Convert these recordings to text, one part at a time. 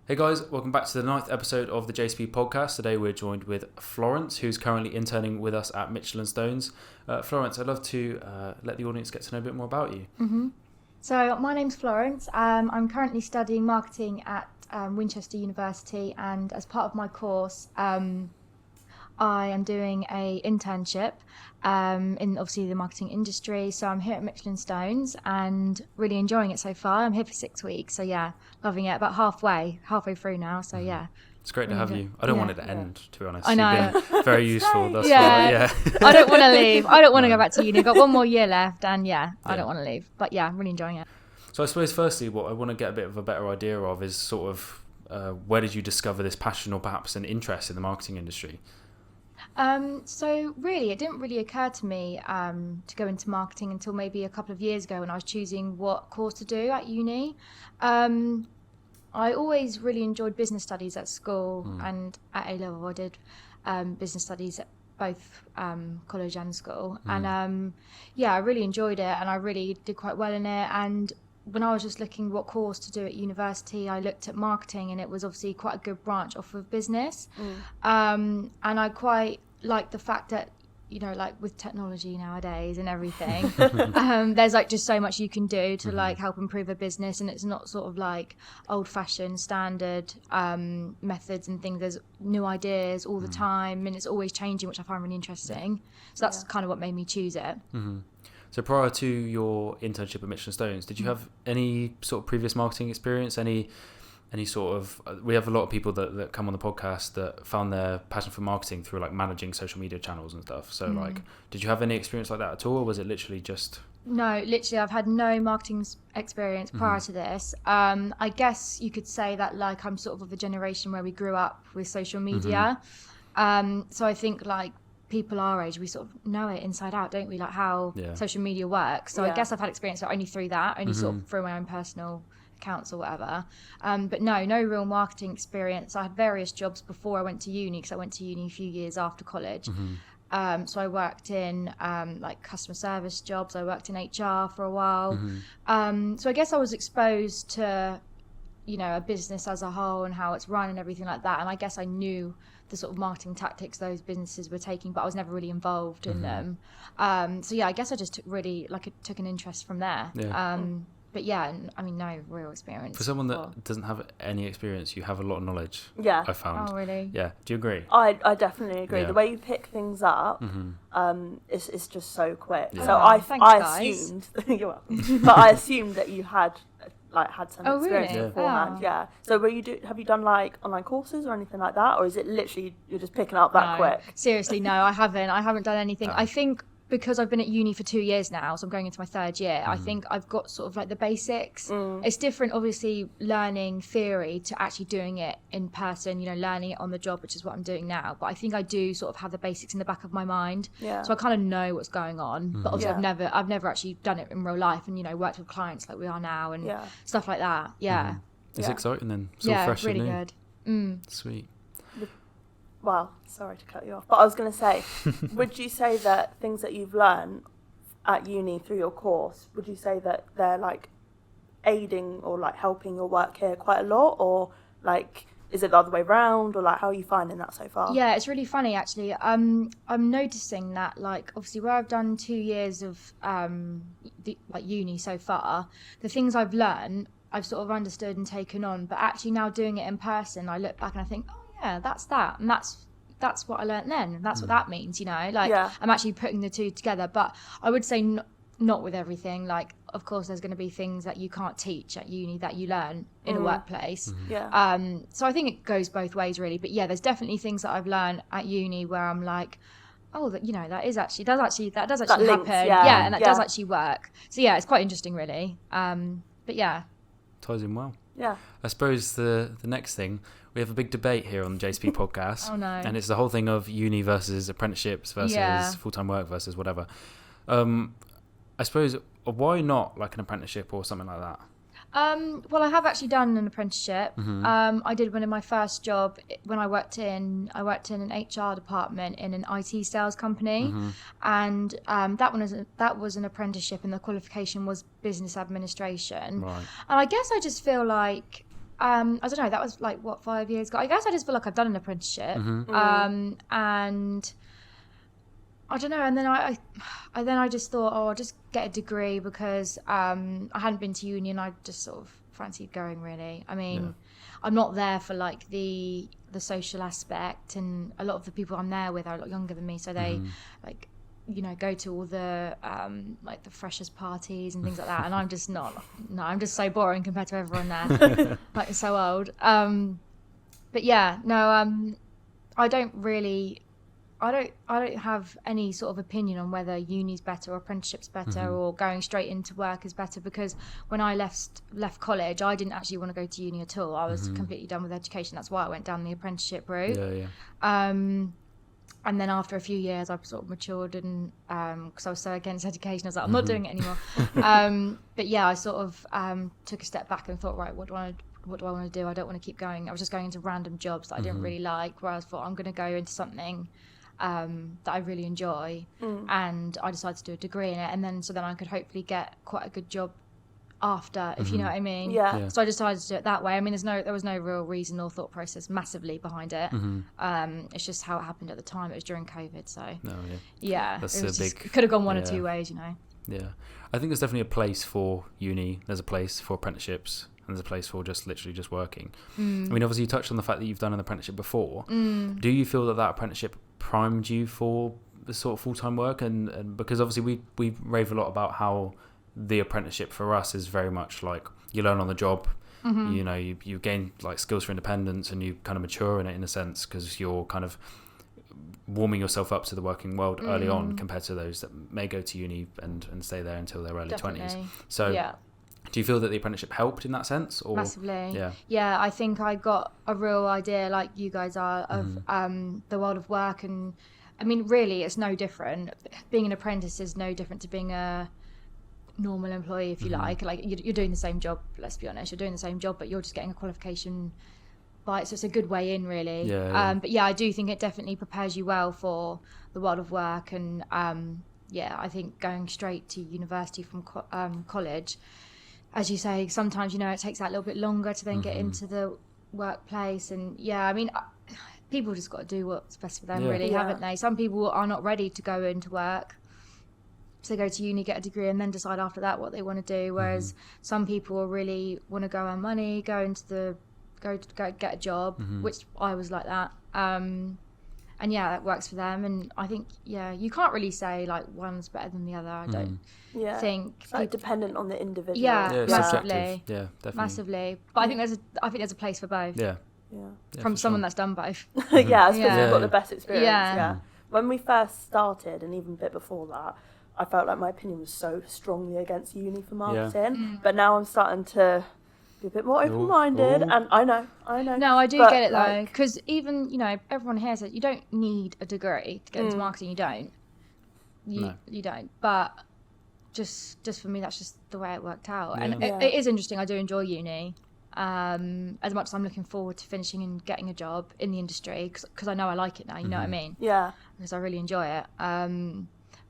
Hey guys, welcome back to the 9th episode of the JCP Podcast. Today we're joined with Florence, who's currently interning with us at Mitchell & Stones. Florence, I'd love to let the audience get to know a bit more about you. Mm-hmm. So my name's Florence. I'm currently studying marketing at Winchester University, and as part of my course, I am doing a internship in obviously the marketing industry. So I'm here at Mitchell & Stones and really enjoying it so far. I'm here for 6 weeks, so yeah, loving it. About halfway through now, so yeah. It's great to have you. I don't want it to end, to be honest. I know. You've been very useful thus far. Yeah. I don't want to leave. I don't want to go back to uni. I've got 1 more year left, and I don't want to leave. But yeah, I'm really enjoying it. So I suppose firstly, what I want to get a bit of a better idea of is sort of where did you discover this passion or perhaps an interest in the marketing industry? So really, it didn't really occur to me to go into marketing until maybe a couple of years ago when I was choosing what course to do at uni. I always really enjoyed business studies at school, and at A-level I did business studies at both college and school. And I really enjoyed it, and I really did quite well in it. And when I was just looking what course to do at university, I looked at marketing, and it was obviously quite a good branch off of business. And I quite like the fact that, you know, like with technology nowadays and everything, there's like just so much you can do to like help improve a business, and it's not sort of like old-fashioned standard methods and things. There's new ideas all the time, and it's always changing, which I find really interesting. So that's kind of what made me choose it. So prior to your internship at Mitchell & Stones, did you have any sort of previous marketing experience? Any sort of, we have a lot of people that come on the podcast that found their passion for marketing through like managing social media channels and stuff. So like, did you have any experience like that at all, or was it literally just? No, literally I've had no marketing experience prior to this. I guess you could say that like I'm sort of a generation where we grew up with social media. So I think like people our age, we sort of know it inside out, don't we? Like how social media works. So I guess I've had experience only through that, only sort of through my own personal accounts or whatever. But no real marketing experience. I had various jobs before I went to uni, because I went to uni a few years after college. So I worked in like customer service jobs. I worked in HR for a while. So I guess I was exposed to, you know, a business as a whole and how it's run and everything like that. And I guess I knew the sort of marketing tactics those businesses were taking, but I was never really involved in them. So yeah, I guess I just took an interest from there. But yeah, I mean, no real experience. For someone that doesn't have any experience, you have a lot of knowledge. Yeah. I found. Oh, really? Yeah. Do you agree? I definitely agree. Yeah. The way you pick things up, it's just so quick. Yeah. So Thanks, I assumed you're welcome. But I assumed that you had some experience really? beforehand. Yeah. So have you done like online courses or anything like that, or is it literally you're just picking up that quick? Seriously, no, I haven't done anything. I think because I've been at uni for 2 years now, so I'm going into my 3rd year, I think I've got sort of like the basics. It's different, obviously, learning theory to actually doing it in person, you know, learning it on the job, which is what I'm doing now. But I think I do sort of have the basics in the back of my mind. Yeah. So I kind of know what's going on. But obviously I've never actually done it in real life and, you know, worked with clients like we are now and stuff like that. Yeah. It's exciting then. It's all fresh really and new. Good. Sweet. Well, sorry to cut you off, but I was going to say, would you say that things that you've learned at uni through your course, would you say that they're like aiding or like helping your work here quite a lot, or like is it the other way around, or like how are you finding that so far? Yeah, it's really funny actually. I'm noticing that like obviously where I've done 2 years of uni so far, the things I've learned I've sort of understood and taken on, but actually now doing it in person, I look back and I think, yeah, that's that, and that's what I learnt then, and that's what that means, you know, like I'm actually putting the two together. But I would say not with everything. Like, of course there's going to be things that you can't teach at uni that you learn in a workplace. So I think it goes both ways really, but yeah, there's definitely things that I've learned at uni where I'm like, oh, that, you know, that does actually happen, and that does actually work. So yeah, it's quite interesting really. But yeah, ties in well. Yeah. I suppose the next thing, we have a big debate here on the JCP Podcast. Oh no. And it's the whole thing of uni versus apprenticeships versus full-time work versus whatever. I suppose, why not like an apprenticeship or something like that? Well, I have actually done an apprenticeship. I did one in my first job when I worked in an HR department in an IT sales company, and that was an apprenticeship, and the qualification was business administration. Right. And I guess I just feel like I don't know, that was like, what, 5 years ago? I guess I just feel like I've done an apprenticeship. And I don't know, and then I just thought, I'll just get a degree because I hadn't been to uni and I just sort of fancied going, really. I mean, I'm not there for like the social aspect, and a lot of the people I'm there with are a lot younger than me, so they like, you know, go to all the like the freshers parties and things like that, and I'm just not. No, I'm just so boring compared to everyone there. Like, so old. But yeah, no, I don't have any sort of opinion on whether uni's better or apprenticeship's better or going straight into work is better, because when I left college, I didn't actually want to go to uni at all. I was completely done with education. That's why I went down the apprenticeship route. And then after a few years, I sort of matured, and because I was so against education, I was like, I'm not doing it anymore. But yeah, I sort of took a step back and thought, right, what do I want to do? I don't want to keep going. I was just going into random jobs that I didn't really like, where I thought, I'm going to go into something that I really enjoy, and I decided to do a degree in it, and then I could hopefully get quite a good job after, if you know what I mean. So I decided to do it that way. I mean, there was no real reason or thought process massively behind it. It's just how it happened at the time. It was during COVID, so it could have gone one or two ways, you know. I think there's definitely a place for uni, there's a place for apprenticeships, and there's a place for just literally just working. I mean, obviously you touched on the fact that you've done an apprenticeship before. Do you feel that apprenticeship primed you for the sort of full-time work? And because obviously we rave a lot about how the apprenticeship for us is very much like you learn on the job. You know, you gain like skills for independence, and you kind of mature in it in a sense, because you're kind of warming yourself up to the working world early on, compared to those that may go to uni and stay there until their early 20s. So do you feel that the apprenticeship helped in that sense? Or? Massively. Yeah, I think I got a real idea, like you guys are, of the world of work. And I mean, really, it's no different. Being an apprentice is no different to being a normal employee, if you like you're doing the same job. Let's be honest, you're doing the same job, but you're just getting a qualification by it, so it's a good way in, really. But yeah, I do think it definitely prepares you well for the world of work. And I think going straight to university from college, as you say, sometimes, you know, it takes that little bit longer to then get into the workplace. And I mean, people just got to do what's best for them, really, haven't they? Some people are not ready to go into work, so they go to uni, get a degree, and then decide after that what they want to do. Whereas some people really want to go earn money, go get a job, which I was like that. And that works for them. And I think you can't really say like one's better than the other. I don't think it's like dependent on the individual. Massively. Yeah, definitely. Massively. But I think there's a place for both. From someone that's done both. I suppose you've got the best experience. When we first started, and even a bit before that, I felt like my opinion was so strongly against uni for marketing. But now I'm starting to be a bit more open-minded. And I know. No, I do get it though, because even, you know, everyone here says you don't need a degree to get into marketing. You don't. But just for me, that's just the way it worked out. And it is interesting. I do enjoy uni. As much as I'm looking forward to finishing and getting a job in the industry, because I know I like it now. You know what I mean? Because I really enjoy it.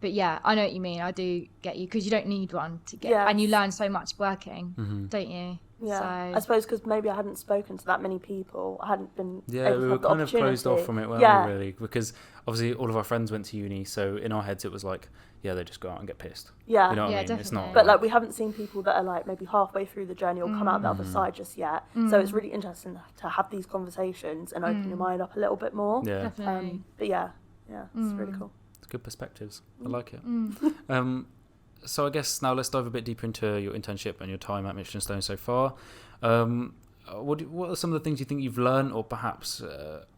But I know what you mean. I do get you, because you don't need one to get, and you learn so much working, don't you? So, I suppose because maybe I hadn't spoken to that many people. I hadn't been we were kind of closed off from it, weren't we, really? Because obviously all of our friends went to uni, so in our heads it was like, they just go out and get pissed. You know what I mean? Definitely. It's not. But like, we haven't seen people that are like maybe halfway through the journey or come out the other side just yet. So it's really interesting to have these conversations and open your mind up a little bit more. Definitely. But it's really cool. Good perspectives. I like it. So I guess now let's dive a bit deeper into your internship and your time at Michelin Stone so far. What are some of the things you think you've learned, or perhaps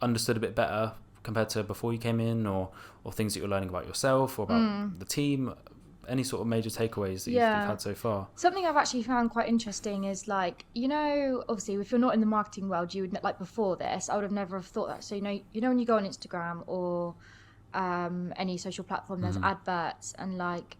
understood a bit better compared to before you came in, or things that you're learning about yourself or about the team? Any sort of major takeaways that you've had so far? Something I've actually found quite interesting is, like, you know, obviously if you're not in the marketing world, you would, like, before this, I would have never have thought that. So, you know when you go on Instagram or any social platform, there's adverts and like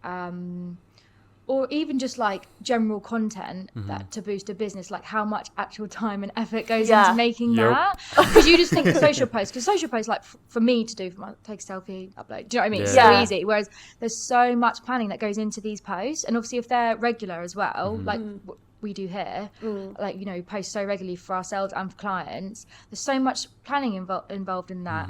or even just like general content that to boost a business, like how much actual time and effort goes into making that, because you just think the social post, like for me to do, take a selfie, upload, do you know what I mean? It's so easy, whereas there's so much planning that goes into these posts, and obviously if they're regular as well, like we do here, like, you know, post so regularly for ourselves and for clients, there's so much planning involved in that.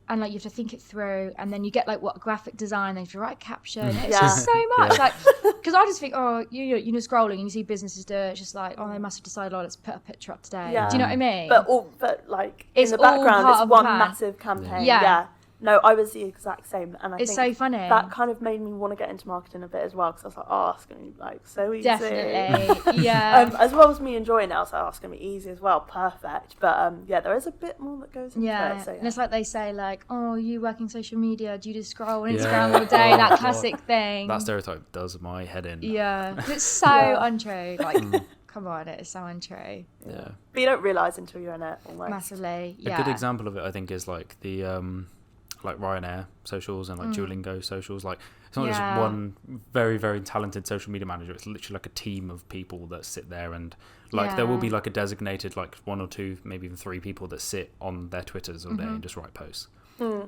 And like you have to think it through, and then you get like what graphic design, then you have to write a caption. It's just so much. Like, because I just think, you're scrolling and you see businesses do it. It's just like, they must have decided, let's put a picture up today. Do you know what I mean? But like in the background, it's one massive campaign. Yeah. No, I was the exact same, and I think so funny. That kind of made me want to get into marketing a bit as well, because I was like, it's going to be like so easy. Definitely, yeah. As well as me enjoying it, I was like, it's going to be easy as well, perfect. But there is a bit more that goes into it. So, and it's like they say, like, you work in social media, do you just scroll on Instagram all day? That classic thing. That stereotype does my head in. Yeah, it's so untrue. Like, come on, it is so untrue. Yeah, but you don't realise until you're in it. Almost. Massively. A good example of it, I think, is like the like Ryanair socials and like Duolingo socials. Like, it's not just one very, very talented social media manager. It's literally like a team of people that sit there, and like there will be like a designated like 1 or 2, maybe even 3 people that sit on their Twitters all day and just write posts.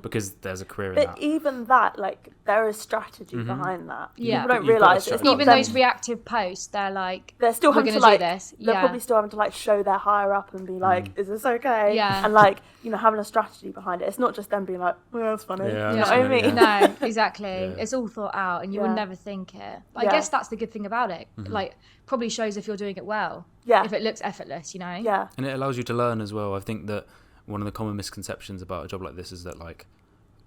Because there's a career in that. But even that, like, there is strategy behind that. Yeah. People don't realise it's not even those reactive posts, they're like, they're still having to like, do this. They're probably still having to like show their higher up and be like, is this okay? Yeah. And like, you know, having a strategy behind it. It's not just them being like, that's funny. Yeah, you know what I mean? No, exactly. It's all thought out, and you would never think it. But I guess that's the good thing about it. Like, probably shows if you're doing it well. Yeah. If it looks effortless, you know? Yeah. And it allows you to learn as well. I think that one of the common misconceptions about a job like this is that, like,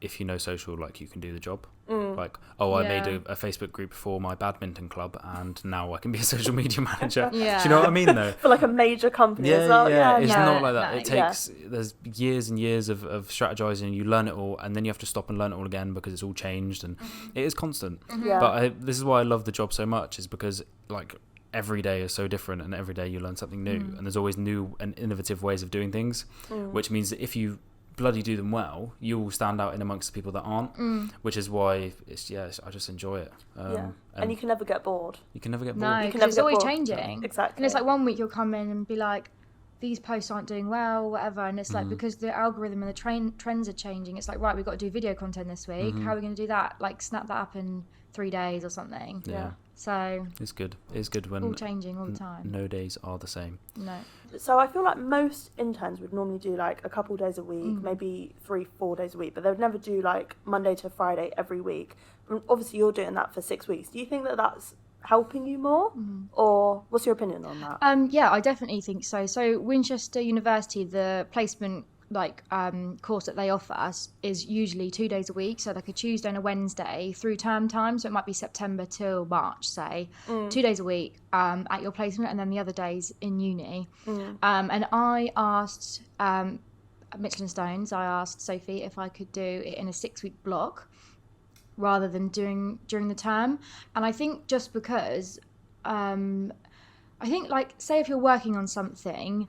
if you know social, like, you can do the job. Like, I made a Facebook group for my badminton club, and now I can be a social media manager. Do you know what I mean, though? For like a major company as well. It's not like that. It takes there's years and years of strategizing. You learn it all, and then you have to stop and learn it all again because it's all changed, and it is constant. But this is why I love the job so much, is because like every day is so different, and every day you learn something new, and there's always new and innovative ways of doing things, which means that if you bloody do them well, you will stand out in amongst the people that aren't, which is why I just enjoy it. And you can never get bored. You can never get bored. No, because it's always changing. Exactly. And it's like one week you'll come in and be like, these posts aren't doing well, whatever, and it's like, because the algorithm and the trends are changing, it's like, right, we've got to do video content this week. How are we going to do that? Like, snap that up in 3 days or something. So it's good when all changing all the time. No days are the same. No. So I feel like most interns would normally do like a couple days a week, maybe 3-4 days a week, but they would never do like Monday to Friday every week. And obviously you're doing that for 6 weeks. Do you think that that's helping you more, or what's your opinion on that? Yeah, I definitely think so. So Winchester University, the placement course that they offer us is usually 2 days a week, so like a Tuesday and a Wednesday through term time, so it might be September till March, say 2 days a week at your placement, and then the other days in uni. And I asked Mitchell & Stones, I asked Sophie if I could do it in a 6-week block rather than during the term. And I think just because I think, like, say if you're working on something,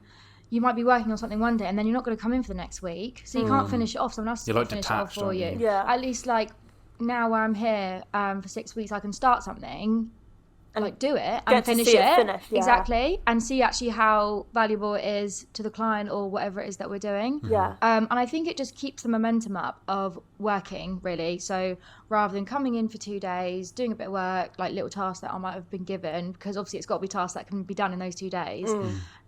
you might be working on something one day and then you're not going to come in for the next week, so you can't finish it off. Someone else is going to finish it off for you. Yeah. At least, like, now where I'm here for 6 weeks, I can start something and like do it and finish it. Exactly, and see actually how valuable it is to the client or whatever it is that we're doing. And I think it just keeps the momentum up of working, really. So rather than coming in for 2 days, doing a bit of work, like little tasks that I might have been given, because obviously it's got to be tasks that can be done in those 2 days,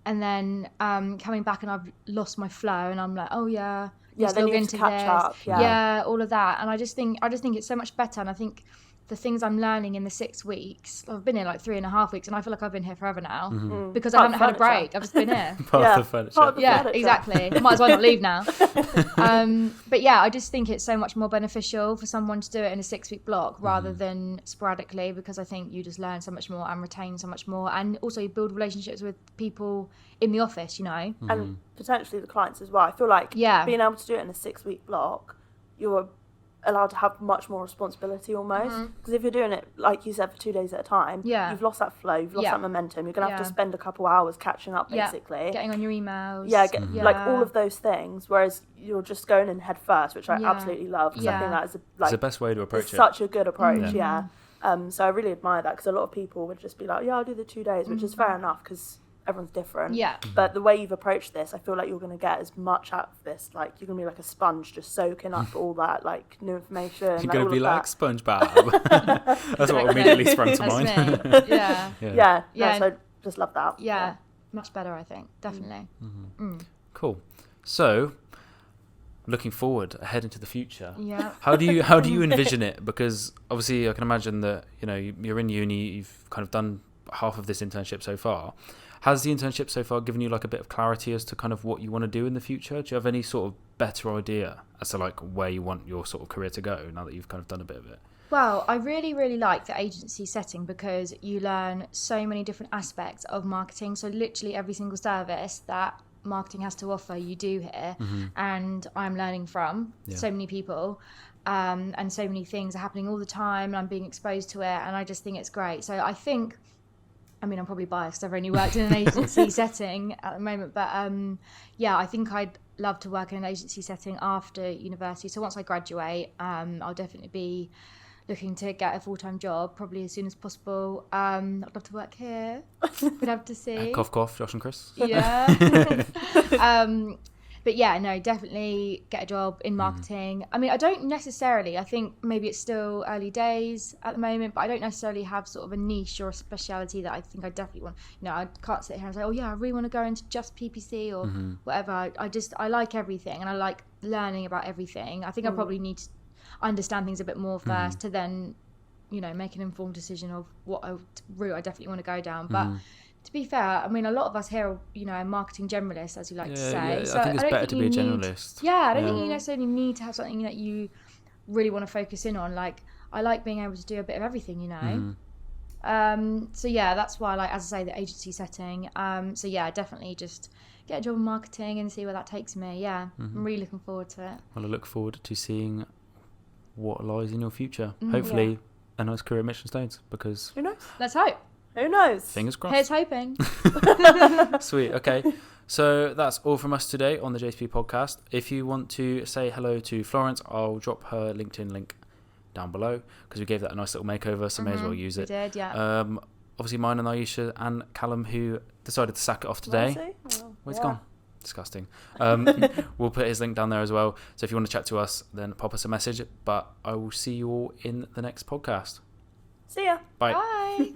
and then coming back and I've lost my flow and I'm like, then you need to catch up. All of that. And I just think it's so much better. And I think the things I'm learning in the 6 weeks, I've been here like 3.5 weeks, and I feel like I've been here forever now because I haven't had a break. I've just been here. Part of the furniture. Exactly. Might as well not leave now. But yeah, I just think it's so much more beneficial for someone to do it in a 6-week block rather than sporadically, because I think you just learn so much more and retain so much more, and also you build relationships with people in the office, you know, and potentially the clients as well. I feel like being able to do it in a 6-week block, you're allowed to have much more responsibility almost, because if you're doing it like you said for 2 days at a time, you've lost that flow, you've lost that momentum, you're gonna have to spend a couple hours catching up, basically getting on your emails, like all of those things, whereas you're just going in head first, which I absolutely love, because I think that is it's the best way to approach it. Such a good approach. So I really admire that, because a lot of people would just be like, I'll do the 2 days, which is fair enough, because everyone's different. Yeah. But the way you've approached this, I feel like you're going to get as much out of this. Like, you're going to be like a sponge, just soaking up all that, like, new information. You're like, going to be like that. SpongeBob. That's what immediately sprung to mind. That's me. Yeah. Yeah. So I just love that. Yeah. Much better, I think. Definitely. Cool. So, looking forward, ahead into the future. Yeah. How do you envision it? Because obviously, I can imagine that you're in uni. You've kind of done half of this internship so far. Has the internship so far given you like a bit of clarity as to kind of what you want to do in the future? Do you have any sort of better idea as to like where you want your sort of career to go now that you've kind of done a bit of it? Well, I really, really like the agency setting because you learn so many different aspects of marketing. So literally every single service that marketing has to offer, you do here. And I'm learning from so many people. And so many things are happening all the time and I'm being exposed to it. And I just think it's great. So I think, I mean, I'm probably biased. I've only worked in an agency setting at the moment. But I think I'd love to work in an agency setting after university. So once I graduate, I'll definitely be looking to get a full-time job probably as soon as possible. I'd love to work here. We'd have to see. Cough, cough, Josh and Chris. Yeah. But yeah, no, definitely get a job in marketing. I mean, I don't necessarily, I think maybe it's still early days at the moment, but I don't necessarily have sort of a niche or a speciality that I think I definitely want. I can't sit here and say, oh yeah, I really want to go into just PPC or whatever. I like everything and I like learning about everything. I think I probably need to understand things a bit more first to then, make an informed decision of what route I definitely want to go down. But to be fair, I mean, a lot of us here are, marketing generalists, as you like to say. Yeah, so I think it's better to be a generalist. I don't think you necessarily need to have something that you really want to focus in on. Like, I like being able to do a bit of everything, So yeah, that's why I like, as I say, the agency setting. So yeah, definitely just get a job in marketing and see where that takes me. Yeah, I'm really looking forward to it. Well, I look forward to seeing what lies in your future. Hopefully, a nice career at Michelin Stones, because who knows? Let's hope. Who knows? Fingers crossed. Here's hoping. Sweet. Okay. So that's all from us today on the JCP podcast. If you want to say hello to Florence, I'll drop her LinkedIn link down below because we gave that a nice little makeover, so may as well use it. We did, yeah. Obviously, mine and Aisha and Callum, who decided to sack it off today. Where's he gone? Disgusting. We'll put his link down there as well. So if you want to chat to us, then pop us a message. But I will see you all in the next podcast. See ya. Bye. Bye.